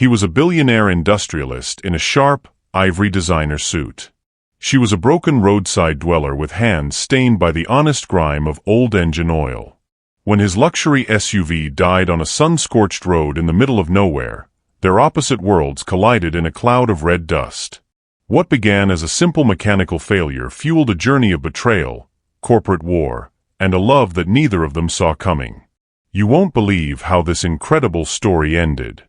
He was a billionaire industrialist in a sharp, ivory designer suit. She was a broken roadside dweller with hands stained by the honest grime of old engine oil. When his luxury SUV died on a sun-scorched road in the middle of nowhere, their opposite worlds collided in a cloud of red dust. What began as a simple mechanical failure fueled a journey of betrayal, corporate war, and a love that neither of them saw coming. You won't believe how this incredible story ended.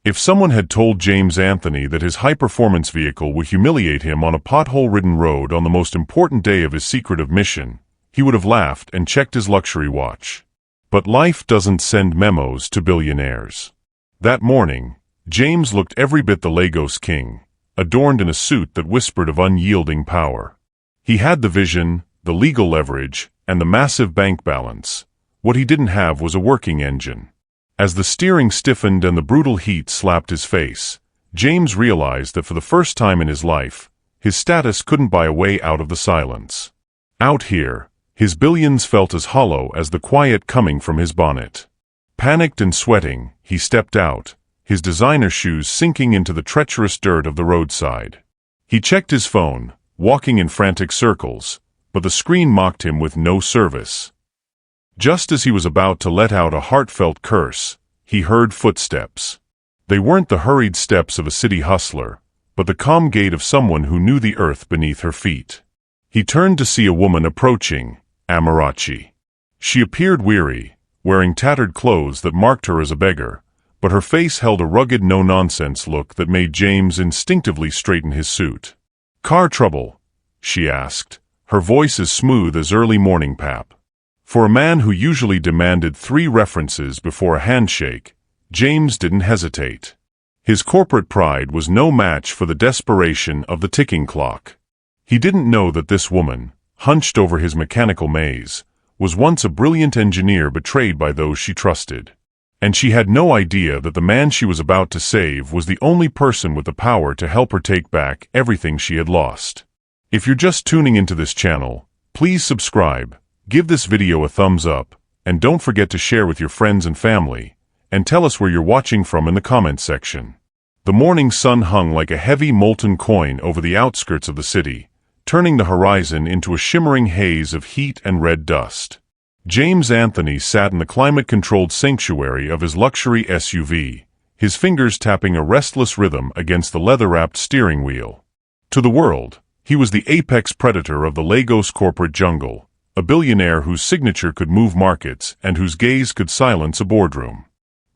If someone had told James Anthony that his high-performance vehicle would humiliate him on a pothole-ridden road on the most important day of his secretive mission, he would have laughed and checked his luxury watch. But life doesn't send memos to billionaires. That morning, James looked every bit the Lagos king, adorned in a suit that whispered of unyielding power. He had the vision, the legal leverage, and the massive bank balance. What he didn't have was a working engine. As the steering stiffened and the brutal heat slapped his face, James realized that for the first time in his life, his status couldn't buy a way out of the silence. Out here, his billions felt as hollow as the quiet coming from his bonnet. Panicked and sweating, he stepped out, his designer shoes sinking into the treacherous dirt of the roadside. He checked his phone, walking in frantic circles, but the screen mocked him with no service. Just as he was about to let out a heartfelt curse, he heard footsteps. They weren't the hurried steps of a city hustler, but the calm gait of someone who knew the earth beneath her feet. He turned to see a woman approaching, Amarachi. She appeared weary, wearing tattered clothes that marked her as a beggar, but her face held a rugged no-nonsense look that made James instinctively straighten his suit. "Car trouble?" she asked, her voice as smooth as early morning pap. For a man who usually demanded 3 references before a handshake, James didn't hesitate. His corporate pride was no match for the desperation of the ticking clock. He didn't know that this woman, hunched over his mechanical maze, was once a brilliant engineer betrayed by those she trusted. And she had no idea that the man she was about to save was the only person with the power to help her take back everything she had lost. If you're just tuning into this channel, please subscribe, give this video a thumbs up, and don't forget to share with your friends and family, and tell us where you're watching from in the comments section. The morning sun hung like a heavy molten coin over the outskirts of the city, turning the horizon into a shimmering haze of heat and red dust. James Anthony sat in the climate-controlled sanctuary of his luxury SUV, his fingers tapping a restless rhythm against the leather-wrapped steering wheel. To the world, he was the apex predator of the Lagos corporate jungle, a billionaire whose signature could move markets and whose gaze could silence a boardroom.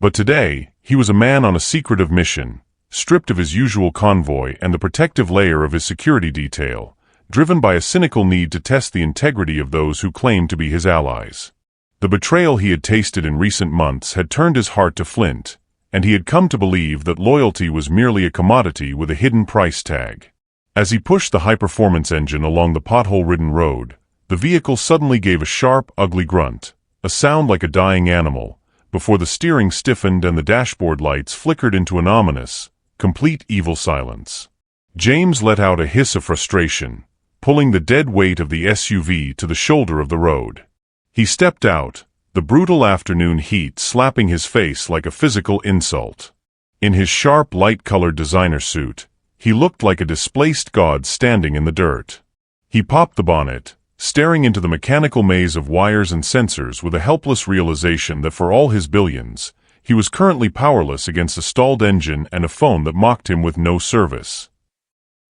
But today, he was a man on a secretive mission, stripped of his usual convoy and the protective layer of his security detail, driven by a cynical need to test the integrity of those who claimed to be his allies. The betrayal he had tasted in recent months had turned his heart to flint, and he had come to believe that loyalty was merely a commodity with a hidden price tag. As he pushed the high-performance engine along the pothole-ridden road, the vehicle suddenly gave a sharp, ugly grunt, a sound like a dying animal, before the steering stiffened and the dashboard lights flickered into an ominous, complete evil silence. James let out a hiss of frustration, pulling the dead weight of the SUV to the shoulder of the road. He stepped out, the brutal afternoon heat slapping his face like a physical insult. In his sharp, light-colored designer suit, he looked like a displaced god standing in the dirt. He popped the bonnet, staring into the mechanical maze of wires and sensors with a helpless realization that for all his billions, he was currently powerless against a stalled engine and a phone that mocked him with no service.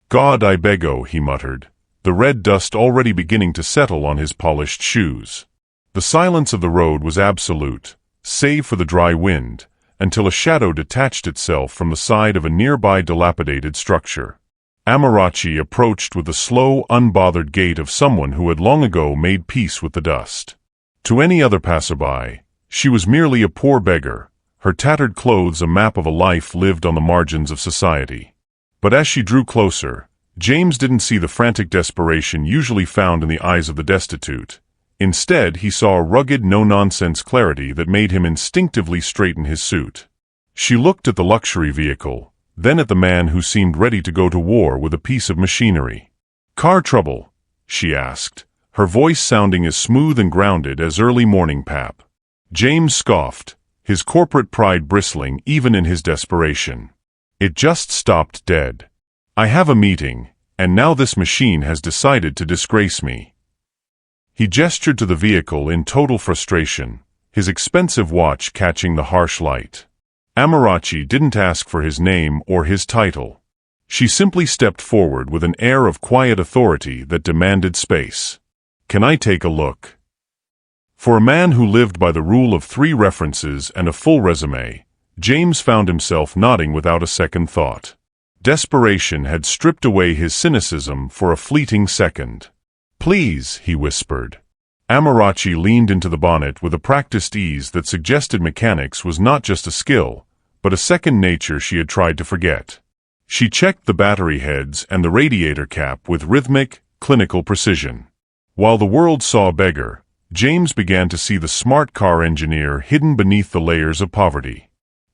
"God I bego," he muttered, the red dust already beginning to settle on his polished shoes. The silence of the road was absolute, save for the dry wind, until a shadow detached itself from the side of a nearby dilapidated structure. Amarachi approached with the slow, unbothered gait of someone who had long ago made peace with the dust. To any other passerby, she was merely a poor beggar, her tattered clothes a map of a life lived on the margins of society. But as she drew closer, James didn't see the frantic desperation usually found in the eyes of the destitute. Instead, he saw a rugged, no-nonsense clarity that made him instinctively straighten his suit. She looked at the luxury vehicle, then at the man who seemed ready to go to war with a piece of machinery. "Car trouble?" she asked, her voice sounding as smooth and grounded as early morning pap. James scoffed, his corporate pride bristling even in his desperation. It just stopped dead. I have a meeting, and now this machine has decided to disgrace me. He gestured to the vehicle in total frustration, his expensive watch catching the harsh light. Amarachi didn't ask for his name or his title. She simply stepped forward with an air of quiet authority that demanded space. "Can I take a look?" For a man who lived by the rule of 3 references and a full resume, James found himself nodding without a second thought. Desperation had stripped away his cynicism for a fleeting second. "Please," he whispered. Amarachi leaned into the bonnet with a practiced ease that suggested mechanics was not just a skill, but a second nature she had tried to forget. She checked the battery heads and the radiator cap with rhythmic, clinical precision. While the world saw a beggar, James began to see the smart car engineer hidden beneath the layers of poverty.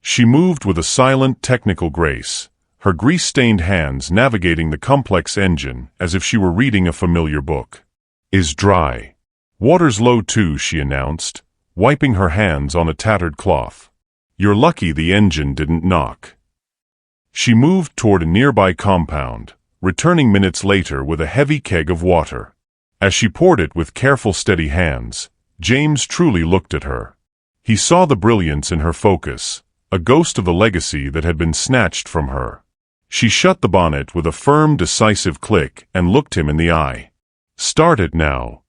She moved with a silent, technical grace, her grease-stained hands navigating the complex engine as if she were reading a familiar book. "Is dry. Water's low too," she announced, wiping her hands on a tattered cloth. "You're lucky the engine didn't knock." She moved toward a nearby compound, returning minutes later with a heavy keg of water. As she poured it with careful, steady hands, James truly looked at her. He saw the brilliance in her focus, a ghost of the legacy that had been snatched from her. She shut the bonnet with a firm, decisive click and looked him in the eye. "Start it now."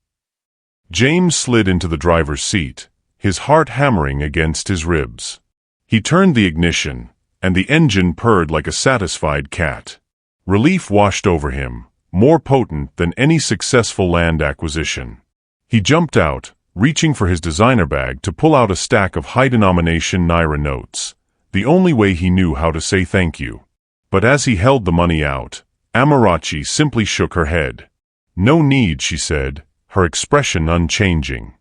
James slid into the driver's seat, his heart hammering against his ribs. He turned the ignition, and the engine purred like a satisfied cat. Relief washed over him, more potent than any successful land acquisition. He jumped out, reaching for his designer bag to pull out a stack of high-denomination Naira notes, the only way he knew how to say thank you. But as he held the money out, Amarachi simply shook her head. "No need," she said, her expression unchanging.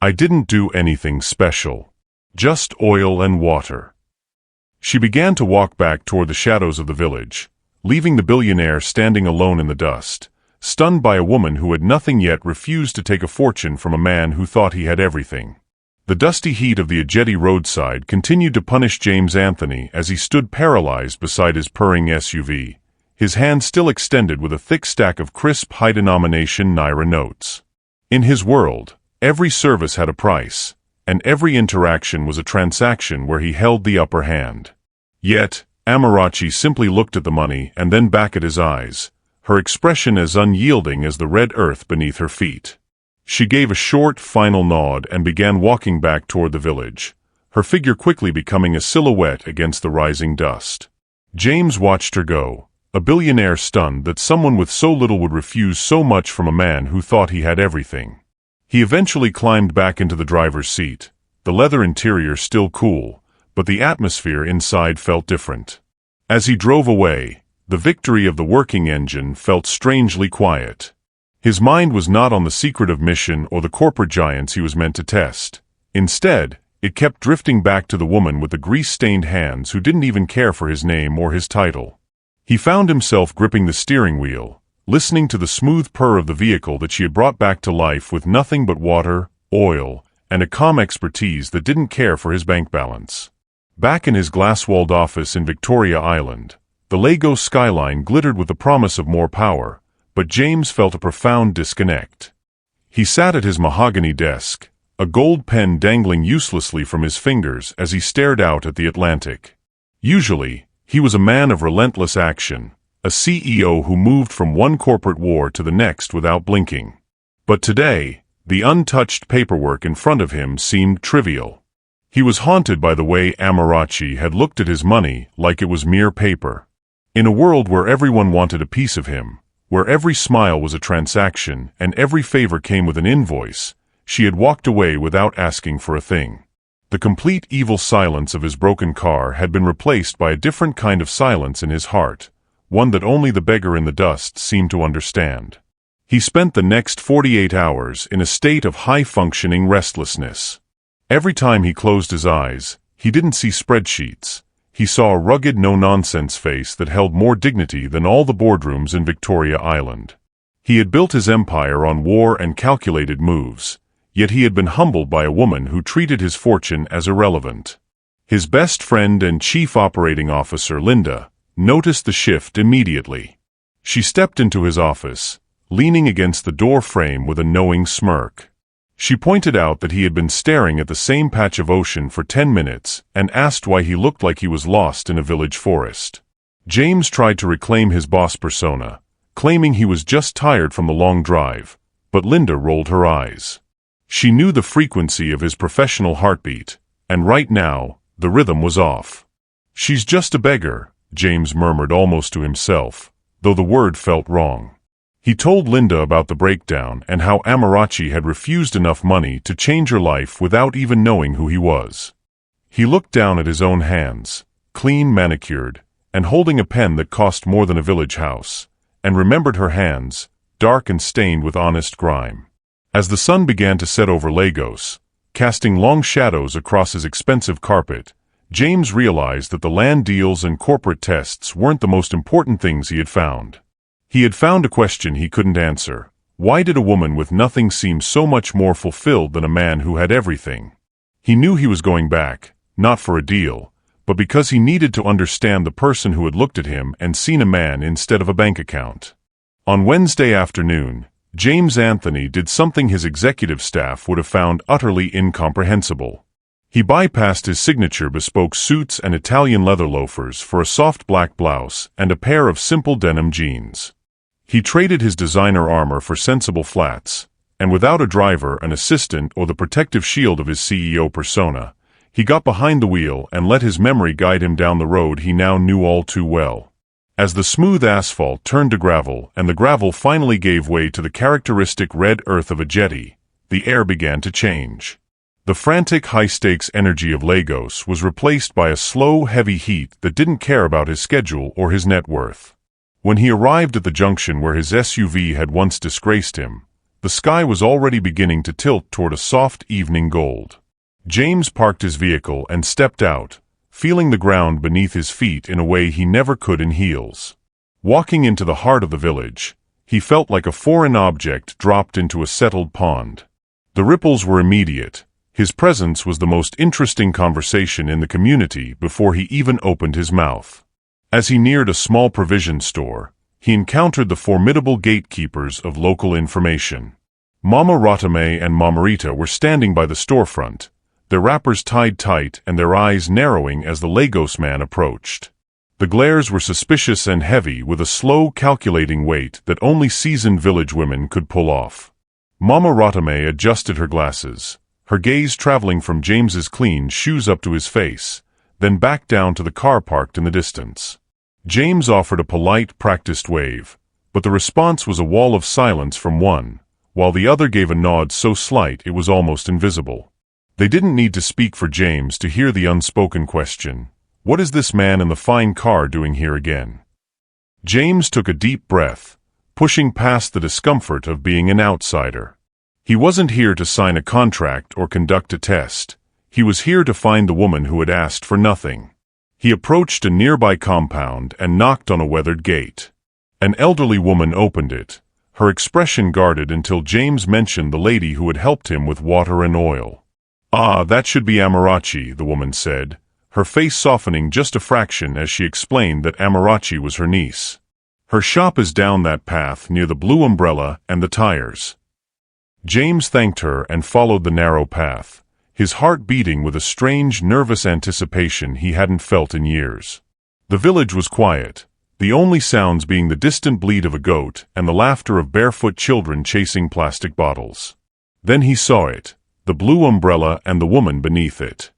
"I didn't do anything special. Just oil and water." She began to walk back toward the shadows of the village, leaving the billionaire standing alone in the dust, stunned by a woman who had nothing yet refused to take a fortune from a man who thought he had everything. The dusty heat of the Ajeti roadside continued to punish James Anthony as he stood paralyzed beside his purring SUV, his hand still extended with a thick stack of crisp high-denomination Naira notes. In his world, every service had a price, and every interaction was a transaction where he held the upper hand. Yet, Amarachi simply looked at the money and then back at his eyes, her expression as unyielding as the red earth beneath her feet. She gave a short, final nod and began walking back toward the village, her figure quickly becoming a silhouette against the rising dust. James watched her go, a billionaire stunned that someone with so little would refuse so much from a man who thought he had everything. He eventually climbed back into the driver's seat, the leather interior still cool, but the atmosphere inside felt different. As he drove away, the victory of the working engine felt strangely quiet. His mind was not on the secretive mission or the corporate giants he was meant to test. Instead, it kept drifting back to the woman with the grease-stained hands who didn't even care for his name or his title. He found himself gripping the steering wheel, listening to the smooth purr of the vehicle that she had brought back to life with nothing but water, oil, and a calm expertise that didn't care for his bank balance. Back in his glass-walled office in Victoria Island, the Lagos skyline glittered with the promise of more power, but James felt a profound disconnect. He sat at his mahogany desk, a gold pen dangling uselessly from his fingers as he stared out at the Atlantic. Usually, he was a man of relentless action, a CEO who moved from one corporate war to the next without blinking. But today, the untouched paperwork in front of him seemed trivial. He was haunted by the way Amarachi had looked at his money like it was mere paper. In a world where everyone wanted a piece of him, where every smile was a transaction and every favor came with an invoice, she had walked away without asking for a thing. The complete evil silence of his broken car had been replaced by a different kind of silence in his heart, one that only the beggar in the dust seemed to understand. He spent the next 48 hours in a state of high-functioning restlessness. Every time he closed his eyes, he didn't see spreadsheets. He saw a rugged, no-nonsense face that held more dignity than all the boardrooms in Victoria Island. He had built his empire on war and calculated moves, yet he had been humbled by a woman who treated his fortune as irrelevant. His best friend and chief operating officer, Linda, noticed the shift immediately. She stepped into his office, leaning against the door frame with a knowing smirk. She pointed out that he had been staring at the same patch of ocean for 10 minutes and asked why he looked like he was lost in a village forest. James tried to reclaim his boss persona, claiming he was just tired from the long drive, but Linda rolled her eyes. She knew the frequency of his professional heartbeat, and right now, the rhythm was off. "She's just a beggar," James murmured almost to himself, though the word felt wrong. He told Linda about the breakdown and how Amarachi had refused enough money to change her life without even knowing who he was. He looked down at his own hands, clean manicured, and holding a pen that cost more than a village house, and remembered her hands, dark and stained with honest grime. As the sun began to set over Lagos, casting long shadows across his expensive carpet, James realized that the land deals and corporate tests weren't the most important things he had found. He had found a question he couldn't answer. Why did a woman with nothing seem so much more fulfilled than a man who had everything? He knew he was going back, not for a deal, but because he needed to understand the person who had looked at him and seen a man instead of a bank account. On Wednesday afternoon, James Anthony did something his executive staff would have found utterly incomprehensible. He bypassed his signature bespoke suits and Italian leather loafers for a soft black blouse and a pair of simple denim jeans. He traded his designer armor for sensible flats, and without a driver, an assistant, or the protective shield of his CEO persona, he got behind the wheel and let his memory guide him down the road he now knew all too well. As the smooth asphalt turned to gravel and the gravel finally gave way to the characteristic red earth of a jetty, the air began to change. The frantic high-stakes energy of Lagos was replaced by a slow, heavy heat that didn't care about his schedule or his net worth. When he arrived at the junction where his SUV had once disgraced him, the sky was already beginning to tilt toward a soft evening gold. James parked his vehicle and stepped out, feeling the ground beneath his feet in a way he never could in heels. Walking into the heart of the village, he felt like a foreign object dropped into a settled pond. The ripples were immediate. His presence was the most interesting conversation in the community before he even opened his mouth. As he neared a small provision store, he encountered the formidable gatekeepers of local information. Mama Ratame and Mamarita were standing by the storefront, their wrappers tied tight and their eyes narrowing as the Lagos man approached. The glares were suspicious and heavy, with a slow, calculating weight that only seasoned village women could pull off. Mama Ratame adjusted her glasses, her gaze traveling from James's clean shoes up to his face, then back down to the car parked in the distance. James offered a polite, practiced wave, but the response was a wall of silence from one, while the other gave a nod so slight it was almost invisible. They didn't need to speak for James to hear the unspoken question, "What is this man in the fine car doing here again?" James took a deep breath, pushing past the discomfort of being an outsider. He wasn't here to sign a contract or conduct a test. He was here to find the woman who had asked for nothing. He approached a nearby compound and knocked on a weathered gate. An elderly woman opened it, her expression guarded until James mentioned the lady who had helped him with water and oil. "Ah, that should be Amarachi," the woman said, her face softening just a fraction as she explained that Amarachi was her niece. "Her shop is down that path near the blue umbrella and the tires." James thanked her and followed the narrow path, his heart beating with a strange, nervous anticipation he hadn't felt in years. The village was quiet, the only sounds being the distant bleat of a goat and the laughter of barefoot children chasing plastic bottles. Then he saw it, the blue umbrella and the woman beneath it.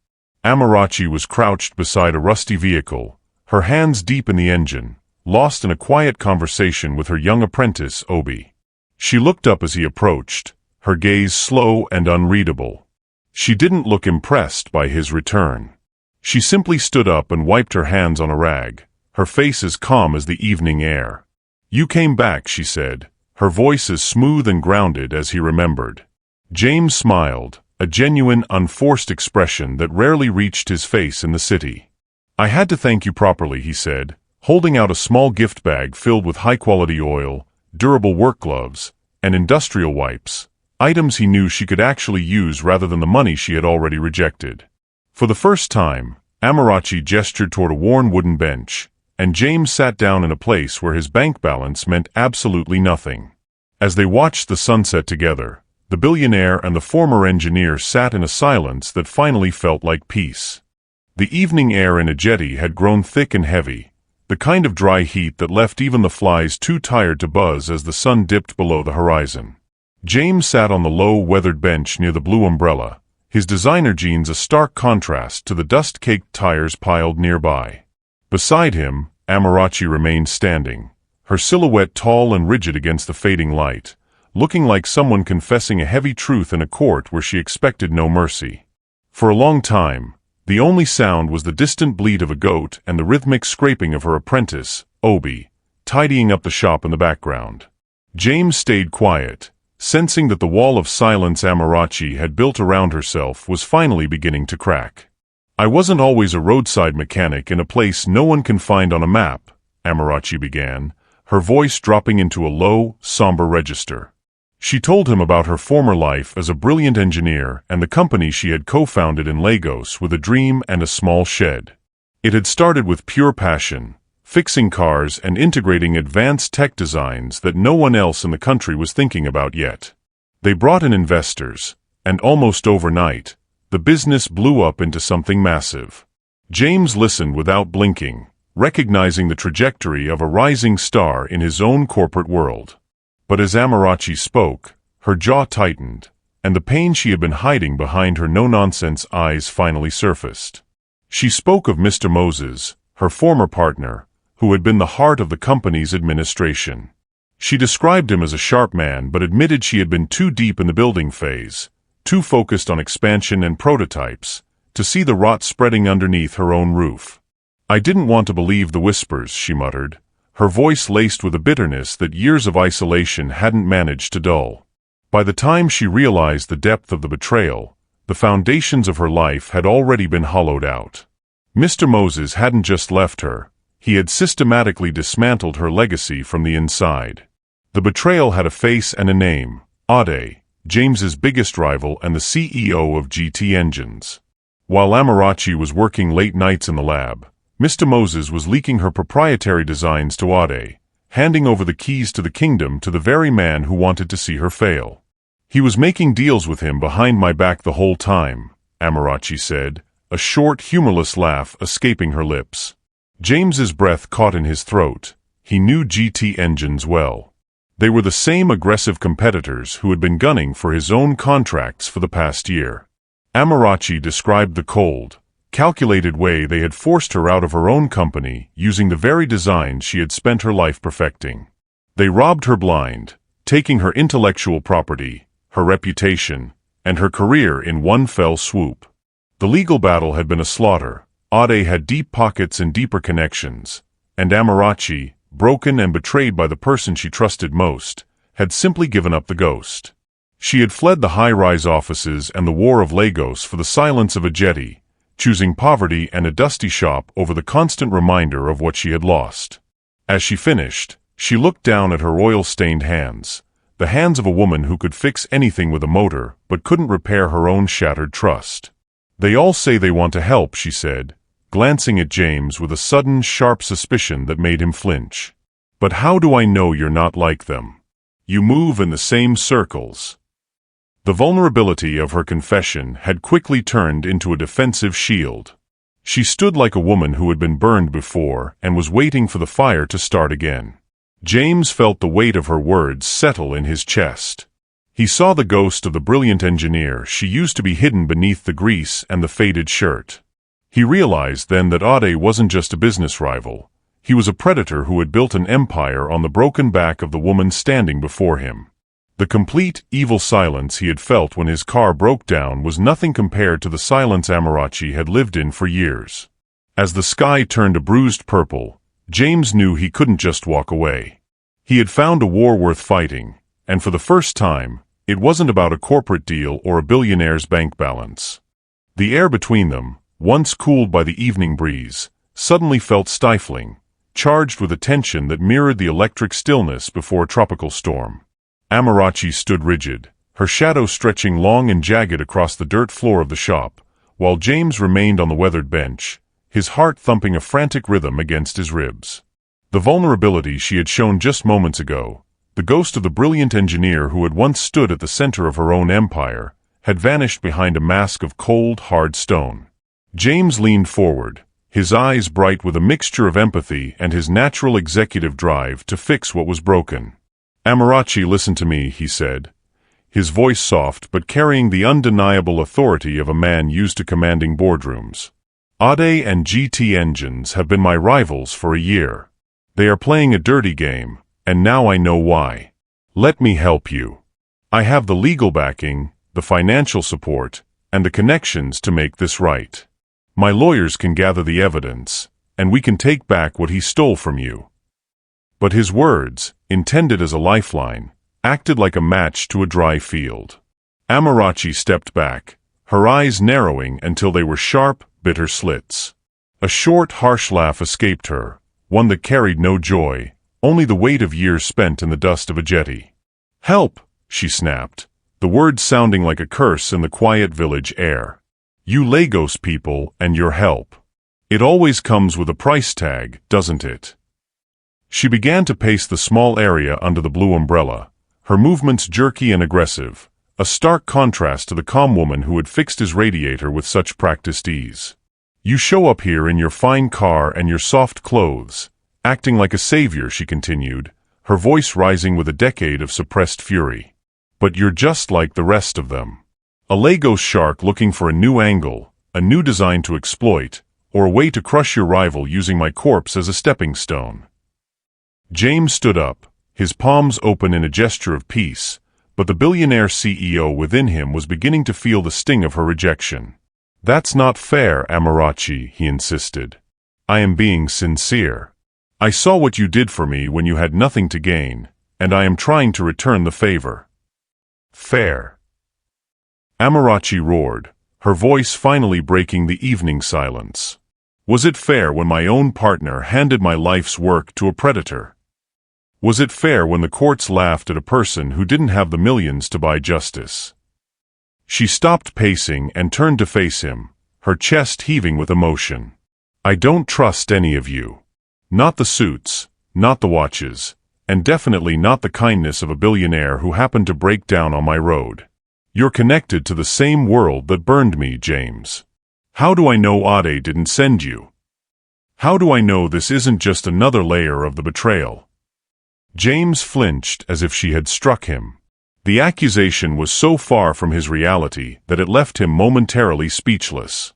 Amarachi was crouched beside a rusty vehicle, her hands deep in the engine, lost in a quiet conversation with her young apprentice, Obi. She looked up as he approached, her gaze slow and unreadable. She didn't look impressed by his return. She simply stood up and wiped her hands on a rag, her face as calm as the evening air. "You came back," she said, her voice as smooth and grounded as he remembered. James smiled, a genuine, unforced expression that rarely reached his face in the city. "I had to thank you properly," he said, holding out a small gift bag filled with high-quality oil, durable work gloves, and industrial wipes, items he knew she could actually use rather than the money she had already rejected. For the first time, Amarachi gestured toward a worn wooden bench, and James sat down in a place where his bank balance meant absolutely nothing. As they watched the sunset together, the billionaire and the former engineer sat in a silence that finally felt like peace. The evening air in a jetty had grown thick and heavy, the kind of dry heat that left even the flies too tired to buzz as the sun dipped below the horizon. James sat on the low, weathered bench near the blue umbrella, his designer jeans a stark contrast to the dust-caked tires piled nearby. Beside him, Amarachi remained standing, her silhouette tall and rigid against the fading light, looking like someone confessing a heavy truth in a court where she expected no mercy. For a long time, the only sound was the distant bleat of a goat and the rhythmic scraping of her apprentice, Obi, tidying up the shop in the background. James stayed quiet, sensing that the wall of silence Amarachi had built around herself was finally beginning to crack. "I wasn't always a roadside mechanic in a place no one can find on a map," Amarachi began, her voice dropping into a low, somber register. She told him about her former life as a brilliant engineer and the company she had co-founded in Lagos with a dream and a small shed. It had started with pure passion, fixing cars and integrating advanced tech designs that no one else in the country was thinking about yet. They brought in investors, and almost overnight, the business blew up into something massive. James listened without blinking, recognizing the trajectory of a rising star in his own corporate world. But as Amarachi spoke, her jaw tightened, and the pain she had been hiding behind her no-nonsense eyes finally surfaced. She spoke of Mr. Moses, her former partner, who had been the heart of the company's administration. She described him as a sharp man but admitted she had been too deep in the building phase, too focused on expansion and prototypes, to see the rot spreading underneath her own roof. "I didn't want to believe the whispers," she muttered, her voice laced with a bitterness that years of isolation hadn't managed to dull. By the time she realized the depth of the betrayal, the foundations of her life had already been hollowed out. Mr. Moses hadn't just left her, he had systematically dismantled her legacy from the inside. The betrayal had a face and a name: Ade, James's biggest rival and the CEO of GT Engines. While Amarachi was working late nights in the lab, Mr. Moses was leaking her proprietary designs to Ade, handing over the keys to the kingdom to the very man who wanted to see her fail. "He was making deals with him behind my back the whole time," Amarachi said, a short, humorless laugh escaping her lips. James's breath caught in his throat. He knew GT Engines well. They were the same aggressive competitors who had been gunning for his own contracts for the past year. Amarachi described the cold, calculated way they had forced her out of her own company using the very designs she had spent her life perfecting. They robbed her blind, taking her intellectual property, her reputation, and her career in one fell swoop. The legal battle had been a slaughter. Ade had deep pockets and deeper connections, and Amarachi, broken and betrayed by the person she trusted most, had simply given up the ghost. She had fled the high-rise offices and the war of Lagos for the silence of a jetty, choosing poverty and a dusty shop over the constant reminder of what she had lost. As she finished, she looked down at her oil-stained hands, the hands of a woman who could fix anything with a motor but couldn't repair her own shattered trust. "They all say they want to help," she said, glancing at James with a sudden, sharp suspicion that made him flinch. "But how do I know you're not like them? You move in the same circles." The vulnerability of her confession had quickly turned into a defensive shield. She stood like a woman who had been burned before and was waiting for the fire to start again. James felt the weight of her words settle in his chest. He saw the ghost of the brilliant engineer she used to be hidden beneath the grease and the faded shirt. He realized then that Ade wasn't just a business rival. He was a predator who had built an empire on the broken back of the woman standing before him. The complete, evil silence he had felt when his car broke down was nothing compared to the silence Amarachi had lived in for years. As the sky turned a bruised purple, James knew he couldn't just walk away. He had found a war worth fighting, and for the first time, it wasn't about a corporate deal or a billionaire's bank balance. The air between them, once cooled by the evening breeze, suddenly felt stifling, charged with a tension that mirrored the electric stillness before a tropical storm. Amarachi stood rigid, her shadow stretching long and jagged across the dirt floor of the shop, while James remained on the weathered bench, his heart thumping a frantic rhythm against his ribs. The vulnerability she had shown just moments ago, the ghost of the brilliant engineer who had once stood at the center of her own empire, had vanished behind a mask of cold, hard stone. James leaned forward, his eyes bright with a mixture of empathy and his natural executive drive to fix what was broken. "Amarachi, listen to me," he said, his voice soft but carrying the undeniable authority of a man used to commanding boardrooms. "Ade and GT Engines have been my rivals for a year. They are playing a dirty game, and now I know why. Let me help you. I have the legal backing, the financial support, and the connections to make this right. My lawyers can gather the evidence, and we can take back what he stole from you." But his words, intended as a lifeline, acted like a match to a dry field. Amarachi stepped back, her eyes narrowing until they were sharp, bitter slits. A short, harsh laugh escaped her, one that carried no joy, only the weight of years spent in the dust of a jetty. "Help!" she snapped, the words sounding like a curse in the quiet village air. "You Lagos people and your help. It always comes with a price tag, doesn't it?" She began to pace the small area under the blue umbrella, her movements jerky and aggressive, a stark contrast to the calm woman who had fixed his radiator with such practiced ease. "You show up here in your fine car and your soft clothes, acting like a savior," she continued, her voice rising with a decade of suppressed fury. "But you're just like the rest of them. A Lagos shark looking for a new angle, a new design to exploit, or a way to crush your rival using my corpse as a stepping stone." James stood up, his palms open in a gesture of peace, but the billionaire CEO within him was beginning to feel the sting of her rejection. "That's not fair, Amarachi," he insisted. "I am being sincere. I saw what you did for me when you had nothing to gain, and I am trying to return the favor." "Fair?" Amarachi roared, her voice finally breaking the evening silence. "Was it fair when my own partner handed my life's work to a predator? Was it fair when the courts laughed at a person who didn't have the millions to buy justice?" She stopped pacing and turned to face him, her chest heaving with emotion. "I don't trust any of you. Not the suits, not the watches, and definitely not the kindness of a billionaire who happened to break down on my road. You're connected to the same world that burned me, James. How do I know Ade didn't send you? How do I know this isn't just another layer of the betrayal?" James flinched as if she had struck him. The accusation was so far from his reality that it left him momentarily speechless.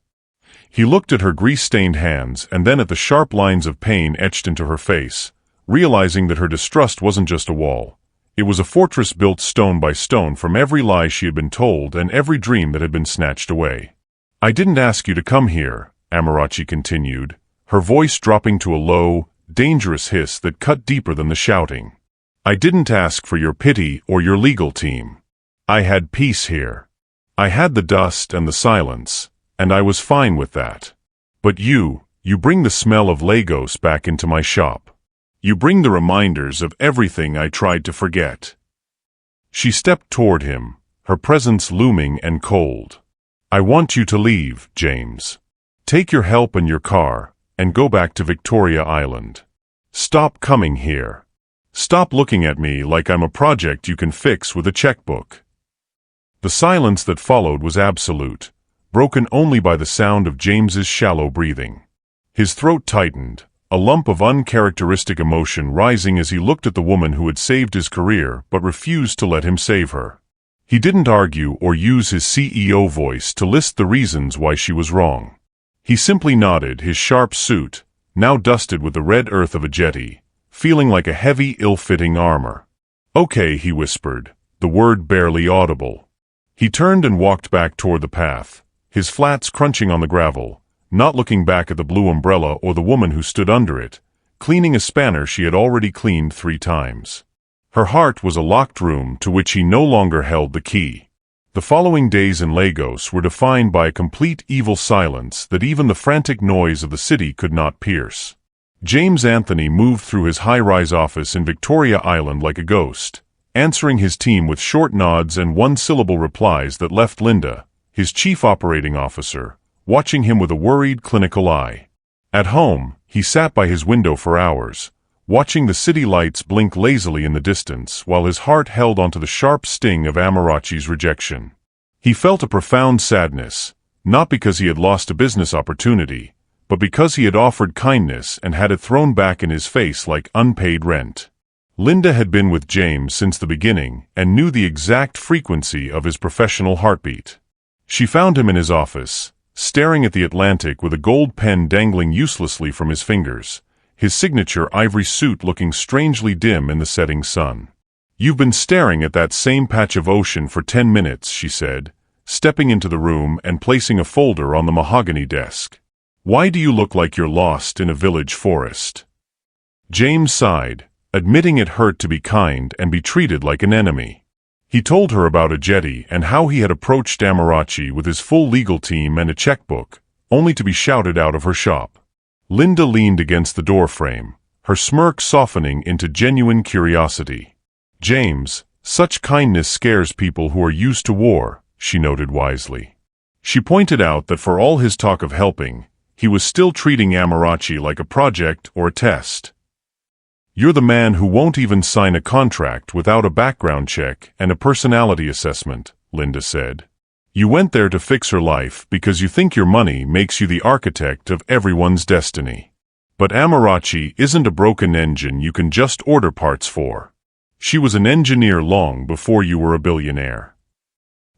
He looked at her grease-stained hands and then at the sharp lines of pain etched into her face, realizing that her distrust wasn't just a wall. It was a fortress built stone by stone from every lie she had been told and every dream that had been snatched away. "I didn't ask you to come here," Amarachi continued, her voice dropping to a low, dangerous hiss that cut deeper than the shouting. "I didn't ask for your pity or your legal team. I had peace here. I had the dust and the silence, and I was fine with that. But you bring the smell of Lagos back into my shop. You bring the reminders of everything I tried to forget." She stepped toward him, her presence looming and cold. "I want you to leave, James. Take your help and your car, and go back to Victoria Island. Stop coming here. Stop looking at me like I'm a project you can fix with a checkbook." The silence that followed was absolute, broken only by the sound of James's shallow breathing. His throat tightened, a lump of uncharacteristic emotion rising as he looked at the woman who had saved his career but refused to let him save her. He didn't argue or use his CEO voice to list the reasons why she was wrong. He simply nodded, his sharp suit, now dusted with the red earth of a jetty, feeling like a heavy, ill-fitting armor. "Okay," he whispered, the word barely audible. He turned and walked back toward the path, his flats crunching on the gravel, not looking back at the blue umbrella or the woman who stood under it, cleaning a spanner she had already cleaned 3 times. Her heart was a locked room to which he no longer held the key. The following days in Lagos were defined by a complete evil silence that even the frantic noise of the city could not pierce. James Anthony moved through his high-rise office in Victoria Island like a ghost, answering his team with short nods and one-syllable replies that left Linda, his chief operating officer, watching him with a worried, clinical eye. At home, he sat by his window for hours, watching the city lights blink lazily in the distance while his heart held onto the sharp sting of Amarachi's rejection. He felt a profound sadness, not because he had lost a business opportunity, but because he had offered kindness and had it thrown back in his face like unpaid rent. Linda had been with James since the beginning and knew the exact frequency of his professional heartbeat. She found him in his office, staring at the Atlantic with a gold pen dangling uselessly from his fingers, his signature ivory suit looking strangely dim in the setting sun. "You've been staring at that same patch of ocean for 10 minutes, she said, stepping into the room and placing a folder on the mahogany desk. "Why do you look like you're lost in a village forest?" James sighed, admitting it hurt to be kind and be treated like an enemy. He told her about a jetty and how he had approached Amarachi with his full legal team and a checkbook, only to be shouted out of her shop. Linda leaned against the doorframe, her smirk softening into genuine curiosity. "James, such kindness scares people who are used to war," she noted wisely. She pointed out that for all his talk of helping, he was still treating Amarachi like a project or a test. "You're the man who won't even sign a contract without a background check and a personality assessment," Linda said. "You went there to fix her life because you think your money makes you the architect of everyone's destiny. But Amarachi isn't a broken engine you can just order parts for. She was an engineer long before you were a billionaire."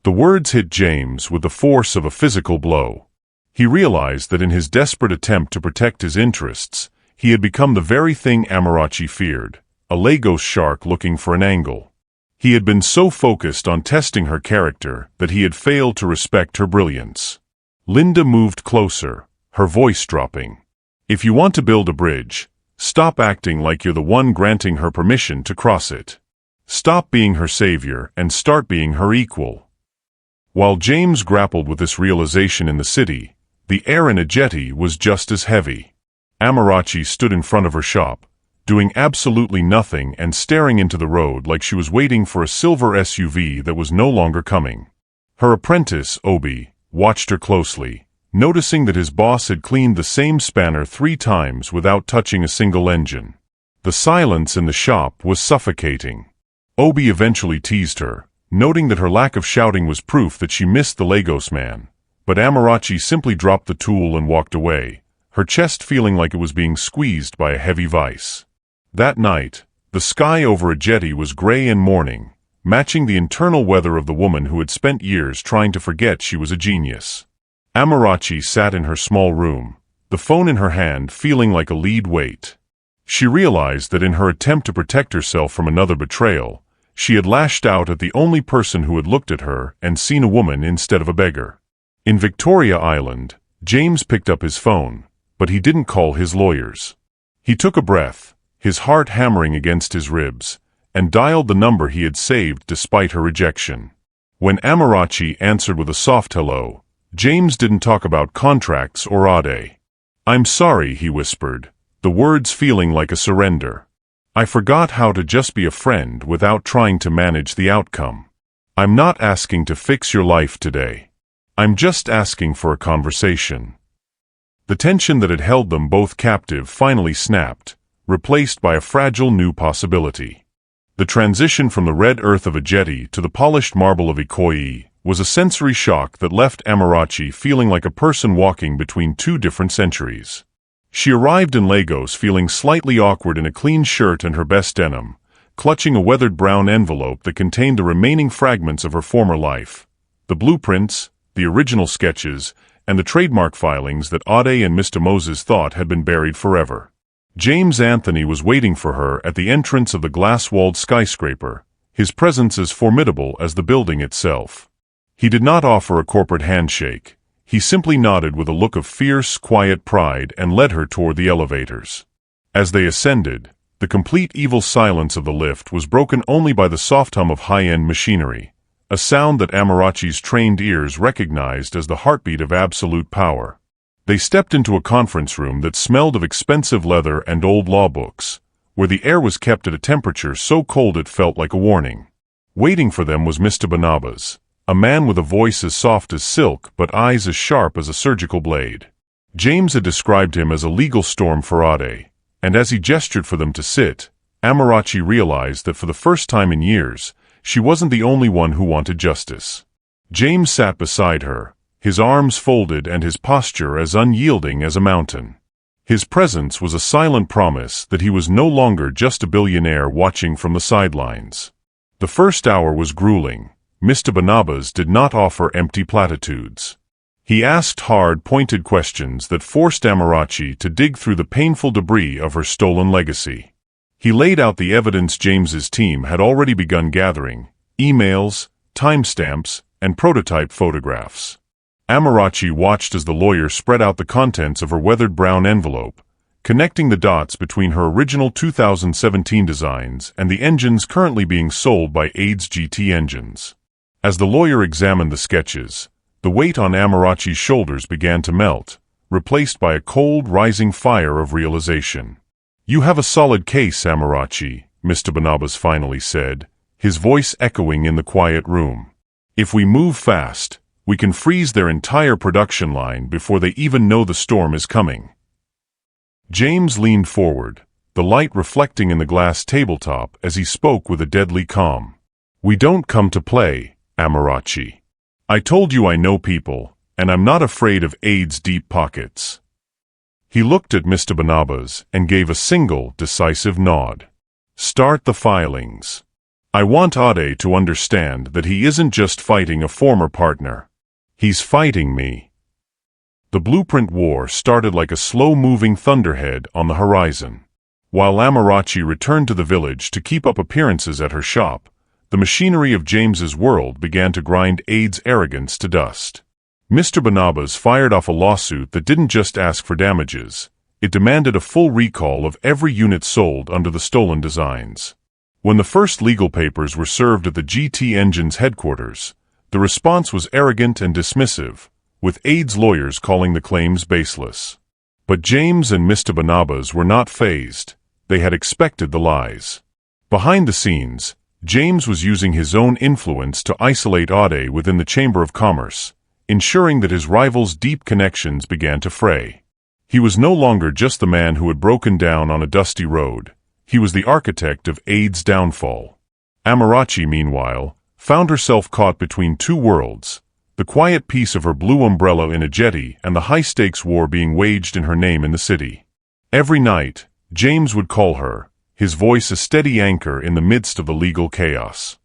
The words hit James with the force of a physical blow. He realized that in his desperate attempt to protect his interests, he had become the very thing Amarachi feared, a Lagos shark looking for an angle. He had been so focused on testing her character that he had failed to respect her brilliance. Linda moved closer, her voice dropping. "If you want to build a bridge, stop acting like you're the one granting her permission to cross it. Stop being her savior and start being her equal." While James grappled with this realization in the city, the air in a jetty was just as heavy. Amarachi stood in front of her shop, doing absolutely nothing and staring into the road like she was waiting for a silver SUV that was no longer coming. Her apprentice, Obi, watched her closely, noticing that his boss had cleaned the same spanner 3 times without touching a single engine. The silence in the shop was suffocating. Obi eventually teased her, noting that her lack of shouting was proof that she missed the Lagos man, but Amarachi simply dropped the tool and walked away, her chest feeling like it was being squeezed by a heavy vice. That night, the sky over a jetty was gray and morning, matching the internal weather of the woman who had spent years trying to forget she was a genius. Amarachi sat in her small room, the phone in her hand feeling like a lead weight. She realized that in her attempt to protect herself from another betrayal, she had lashed out at the only person who had looked at her and seen a woman instead of a beggar. In Victoria Island, James picked up his phone, but he didn't call his lawyers. He took a breath, his heart hammering against his ribs, and dialed the number he had saved despite her rejection. When Amarachi answered with a soft hello, James didn't talk about contracts or Ade. "I'm sorry," he whispered, the words feeling like a surrender. "I forgot how to just be a friend without trying to manage the outcome. I'm not asking to fix your life today. I'm just asking for a conversation." The tension that had held them both captive finally snapped, replaced by a fragile new possibility. The transition from the red earth of a jetty to the polished marble of Ikoyi was a sensory shock that left Amarachi feeling like a person walking between 2 different centuries. She arrived in Lagos feeling slightly awkward in a clean shirt and her best denim, clutching a weathered brown envelope that contained the remaining fragments of her former life, the blueprints, the original sketches, and the trademark filings that Ade and Mr. Moses thought had been buried forever. James Anthony was waiting for her at the entrance of the glass-walled skyscraper, his presence as formidable as the building itself. He did not offer a corporate handshake. He simply nodded with a look of fierce, quiet pride and led her toward the elevators. As they ascended, the complete evil silence of the lift was broken only by the soft hum of high-end machinery, a sound that Amarachi's trained ears recognized as the heartbeat of absolute power. They stepped into a conference room that smelled of expensive leather and old law books, where the air was kept at a temperature so cold it felt like a warning. Waiting for them was Mr. Barnabas, a man with a voice as soft as silk but eyes as sharp as a surgical blade. James had described him as a legal storm for Ade, and as he gestured for them to sit, Amarachi realized that for the first time in years, she wasn't the only one who wanted justice. James sat beside her, his arms folded and his posture as unyielding as a mountain. His presence was a silent promise that he was no longer just a billionaire watching from the sidelines. The first hour was grueling. Mr. Barnabas did not offer empty platitudes. He asked hard, pointed questions that forced Amarachi to dig through the painful debris of her stolen legacy. He laid out the evidence James's team had already begun gathering: emails, timestamps, and prototype photographs. Amarachi watched as the lawyer spread out the contents of her weathered brown envelope, connecting the dots between her original 2017 designs and the engines currently being sold by Ade's GT engines. As the lawyer examined the sketches, the weight on Amarachi's shoulders began to melt, replaced by a cold, rising fire of realization. "You have a solid case, Amarachi," Mr. Barnabas finally said, his voice echoing in the quiet room. "If we move fast, we can freeze their entire production line before they even know the storm is coming." James leaned forward, the light reflecting in the glass tabletop as he spoke with a deadly calm. "We don't come to play, Amarachi. I told you I know people, and I'm not afraid of Ade's deep pockets." He looked at Mr. Barnabas and gave a single, decisive nod. "Start the filings. I want Ade to understand that he isn't just fighting a former partner. He's fighting me." The blueprint war started like a slow-moving thunderhead on the horizon. While Amarachi returned to the village to keep up appearances at her shop, the machinery of James's world began to grind Ade's arrogance to dust. Mr. Barnabas fired off a lawsuit that didn't just ask for damages, it demanded a full recall of every unit sold under the stolen designs. When the first legal papers were served at the GT Engine's headquarters, the response was arrogant and dismissive, with Ade's lawyers calling the claims baseless. But James and Mr. Barnabas were not fazed. They had expected the lies. Behind the scenes, James was using his own influence to isolate Ade within the Chamber of Commerce, ensuring that his rival's deep connections began to fray. He was no longer just the man who had broken down on a dusty road. He was the architect of Ade's downfall. Amarachi, meanwhile, found herself caught between two worlds, the quiet peace of her blue umbrella in a jetty and the high-stakes war being waged in her name in the city. Every night, James would call her, his voice a steady anchor in the midst of the legal chaos.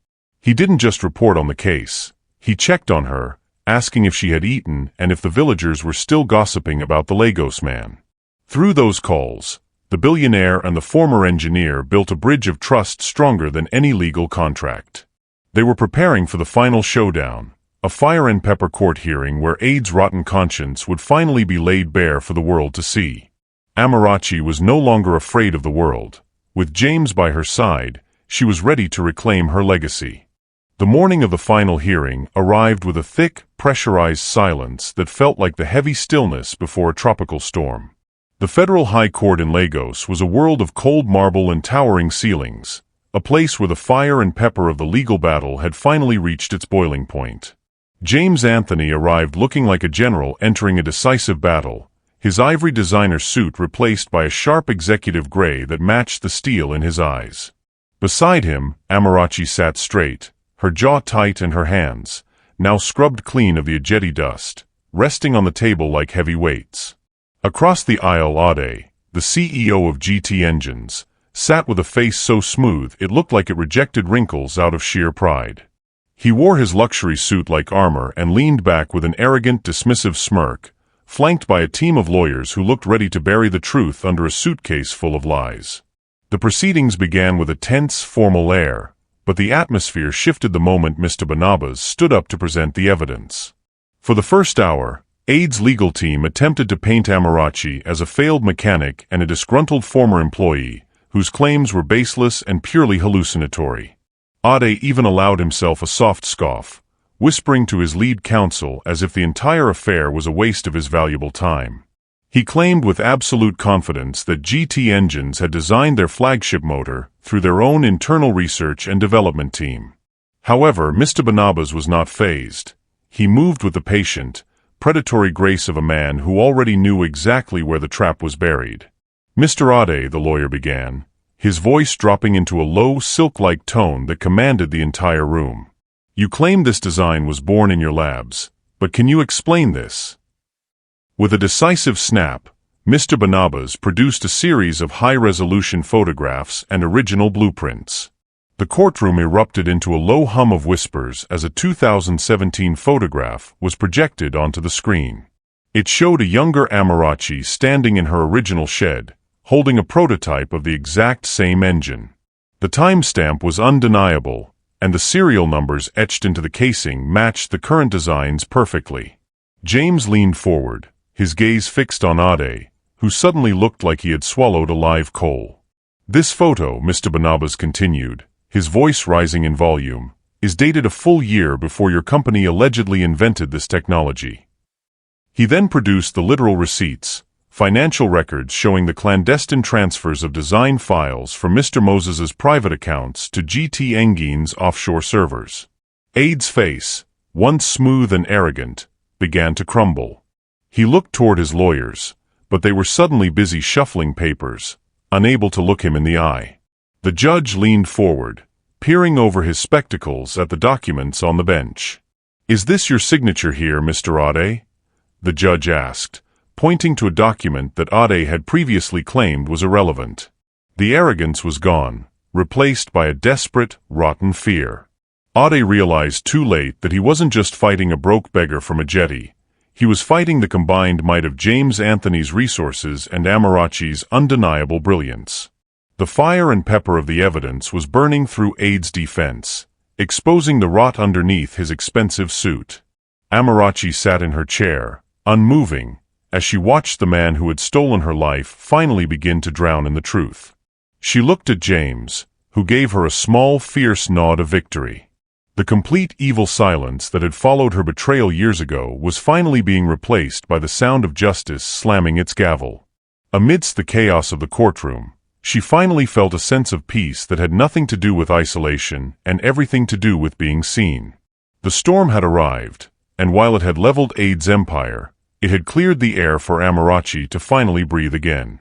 He didn't just report on the case. He checked on her, asking if she had eaten and if the villagers were still gossiping about the Lagos man. Through those calls, the billionaire and the former engineer built a bridge of trust stronger than any legal contract. They were preparing for the final showdown, a fire and pepper court hearing where Ade's rotten conscience would finally be laid bare for the world to see. Amarachi was no longer afraid of the world. With James by her side, she was ready to reclaim her legacy. The morning of the final hearing arrived with a thick, pressurized silence that felt like the heavy stillness before a tropical storm. The Federal High Court in Lagos was a world of cold marble and towering ceilings, a place where the fire and pepper of the legal battle had finally reached its boiling point. James Anthony arrived looking like a general entering a decisive battle, his ivory designer suit replaced by a sharp executive gray that matched the steel in his eyes. Beside him, Amarachi sat straight, her jaw tight and her hands, now scrubbed clean of the ageti dust, resting on the table like heavy weights. Across the aisle, Ade, the CEO of GT Engines, sat with a face so smooth it looked like it rejected wrinkles out of sheer pride. He wore his luxury suit like armor and leaned back with an arrogant, dismissive smirk, flanked by a team of lawyers who looked ready to bury the truth under a suitcase full of lies. The proceedings began with a tense, formal air, but the atmosphere shifted the moment Mr. Barnabas stood up to present the evidence. For the first hour, Ade's legal team attempted to paint Amarachi as a failed mechanic and a disgruntled former employee, whose claims were baseless and purely hallucinatory. Ade even allowed himself a soft scoff, whispering to his lead counsel as if the entire affair was a waste of his valuable time. He claimed with absolute confidence that GT Engines had designed their flagship motor through their own internal research and development team. However, Mr. Barnabas was not fazed. He moved with the patient, predatory grace of a man who already knew exactly where the trap was buried. "Mr. Ade," the lawyer began, his voice dropping into a low, silk-like tone that commanded the entire room. "You claim this design was born in your labs, but can you explain this?" With a decisive snap, Mr. Barnabas produced a series of high-resolution photographs and original blueprints. The courtroom erupted into a low hum of whispers as a 2017 photograph was projected onto the screen. It showed a younger Amarachi standing in her original shed, holding a prototype of the exact same engine. The timestamp was undeniable, and the serial numbers etched into the casing matched the current designs perfectly. James leaned forward, his gaze fixed on Ade, who suddenly looked like he had swallowed a live coal. "This photo," Mr. Barnabas continued, his voice rising in volume, "is dated a full year before your company allegedly invented this technology." He then produced the literal receipts, financial records showing the clandestine transfers of design files from Mr. Moses's private accounts to GT Engine's offshore servers. Ade's face, once smooth and arrogant, began to crumble. He looked toward his lawyers, but they were suddenly busy shuffling papers, unable to look him in the eye. The judge leaned forward, peering over his spectacles at the documents on the bench. "Is this your signature here, Mr. Ade?" the judge asked, pointing to a document that Ade had previously claimed was irrelevant. The arrogance was gone, replaced by a desperate, rotten fear. Ade realized too late that he wasn't just fighting a broke beggar from a jetty. He was fighting the combined might of James Anthony's resources and Amarachi's undeniable brilliance. The fire and pepper of the evidence was burning through Ade's defense, exposing the rot underneath his expensive suit. Amarachi sat in her chair, unmoving, as she watched the man who had stolen her life finally begin to drown in the truth. She looked at James, who gave her a small, fierce nod of victory. The complete evil silence that had followed her betrayal years ago was finally being replaced by the sound of justice slamming its gavel. Amidst the chaos of the courtroom, she finally felt a sense of peace that had nothing to do with isolation and everything to do with being seen. The storm had arrived, and while it had leveled Ade's empire, it had cleared the air for Amarachi to finally breathe again.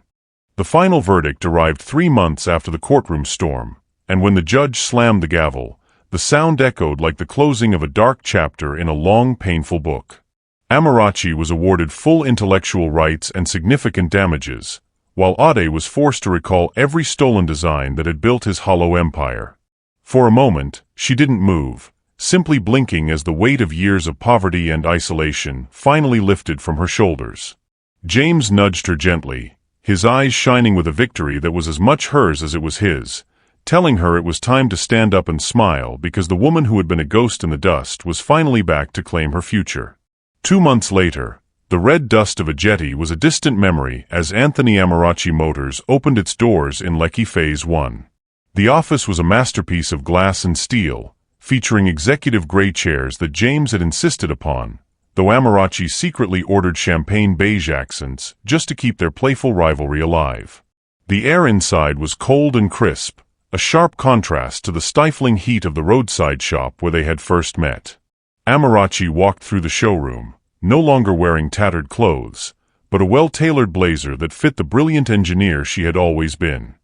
The final verdict arrived 3 months after the courtroom storm, and when the judge slammed the gavel, the sound echoed like the closing of a dark chapter in a long, painful book. Amarachi was awarded full intellectual rights and significant damages, while Ade was forced to recall every stolen design that had built his hollow empire. For a moment, she didn't move, simply blinking as the weight of years of poverty and isolation finally lifted from her shoulders. James nudged her gently, his eyes shining with a victory that was as much hers as it was his, telling her it was time to stand up and smile because the woman who had been a ghost in the dust was finally back to claim her future. 2 months later, the red dust of a jetty was a distant memory as Anthony Amarachi Motors opened its doors in Lekki Phase 1. The office was a masterpiece of glass and steel, featuring executive gray chairs that James had insisted upon, though Amarachi secretly ordered champagne beige accents just to keep their playful rivalry alive. The air inside was cold and crisp, a sharp contrast to the stifling heat of the roadside shop where they had first met. Amarachi walked through the showroom, no longer wearing tattered clothes, but a well-tailored blazer that fit the brilliant engineer she had always been.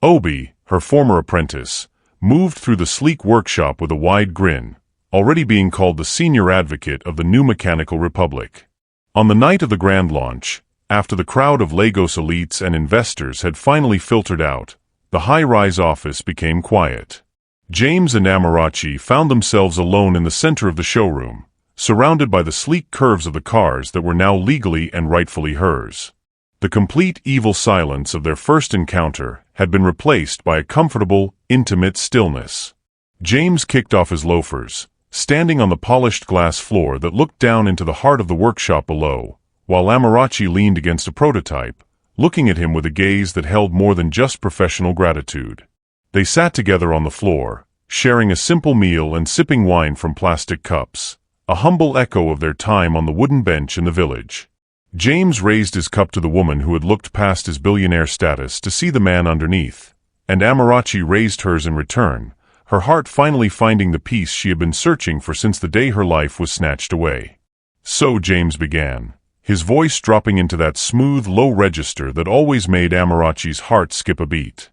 Obi, her former apprentice, moved through the sleek workshop with a wide grin, already being called the senior advocate of the new mechanical republic. On the night of the grand launch, after the crowd of Lagos elites and investors had finally filtered out, the high-rise office became quiet. James and Amarachi found themselves alone in the center of the showroom, surrounded by the sleek curves of the cars that were now legally and rightfully hers. The complete evil silence of their first encounter had been replaced by a comfortable, intimate stillness. James kicked off his loafers, standing on the polished glass floor that looked down into the heart of the workshop below, while Amarachi leaned against a prototype, looking at him with a gaze that held more than just professional gratitude. They sat together on the floor, sharing a simple meal and sipping wine from plastic cups, a humble echo of their time on the wooden bench in the village. James raised his cup to the woman who had looked past his billionaire status to see the man underneath, and Amarachi raised hers in return, her heart finally finding the peace she had been searching for since the day her life was snatched away. So James began, his voice dropping into that smooth, low register that always made Amarachi's heart skip a beat.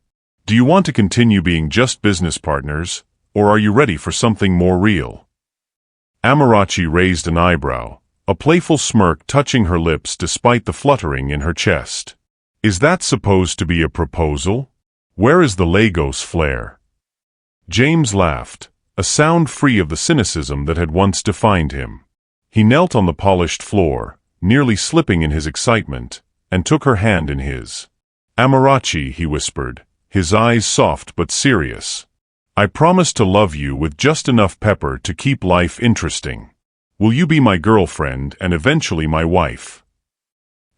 Do you want to continue being just business partners, or are you ready for something more real? Amarachi raised an eyebrow, a playful smirk touching her lips despite the fluttering in her chest. Is that supposed to be a proposal? Where is the Lagos flair? James laughed, a sound free of the cynicism that had once defined him. He knelt on the polished floor, nearly slipping in his excitement, and took her hand in his. Amarachi, he whispered, his eyes soft but serious. I promise to love you with just enough pepper to keep life interesting. Will you be my girlfriend and eventually my wife?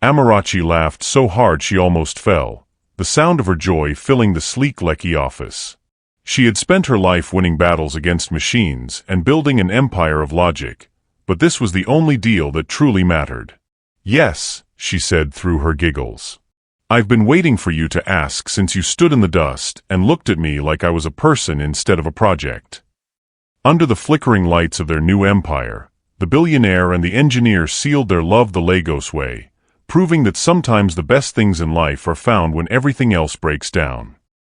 Amarachi laughed so hard she almost fell, the sound of her joy filling the sleek Lekki office. She had spent her life winning battles against machines and building an empire of logic, but this was the only deal that truly mattered. Yes, she said through her giggles. I've been waiting for you to ask since you stood in the dust and looked at me like I was a person instead of a project. Under the flickering lights of their new empire, the billionaire and the engineer sealed their love the Lagos way, proving that sometimes the best things in life are found when everything else breaks down.